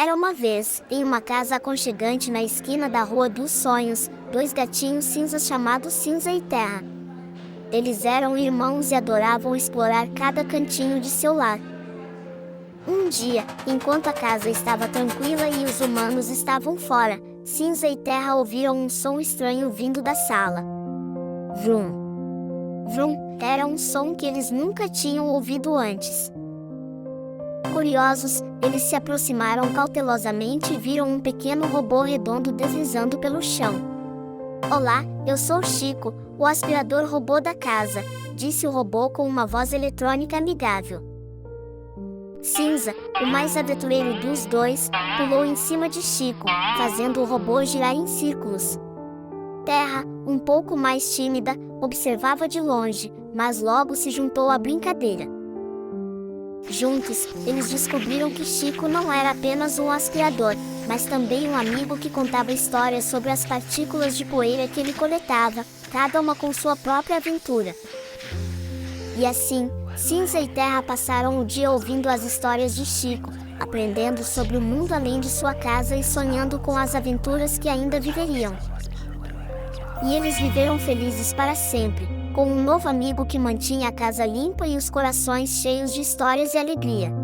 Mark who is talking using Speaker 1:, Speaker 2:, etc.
Speaker 1: Era uma vez, em uma casa aconchegante na esquina da Rua dos Sonhos, dois gatinhos cinzas chamados Cinza e Terra. Eles eram irmãos e adoravam explorar cada cantinho de seu lar. Um dia, enquanto a casa estava tranquila e os humanos estavam fora, Cinza e Terra ouviram um som estranho vindo da sala. Vrum! Vrum! Era um som que eles nunca tinham ouvido antes. Curiosos, eles se aproximaram cautelosamente e viram um pequeno robô redondo deslizando pelo chão. Olá, eu sou Chico, o aspirador robô da casa, disse o robô com uma voz eletrônica amigável. Cinza, o mais aventureiro dos dois, pulou em cima de Chico, fazendo o robô girar em círculos. Terra, um pouco mais tímida, observava de longe, mas logo se juntou à brincadeira. Juntos, eles descobriram que Chico não era apenas um aspirador, mas também um amigo que contava histórias sobre as partículas de poeira que ele coletava, cada uma com sua própria aventura. E assim, Cinza e Terra passaram o dia ouvindo as histórias de Chico, aprendendo sobre o mundo além de sua casa e sonhando com as aventuras que ainda viveriam. E eles viveram felizes para sempre, com um novo amigo que mantinha a casa limpa e os corações cheios de histórias e alegria.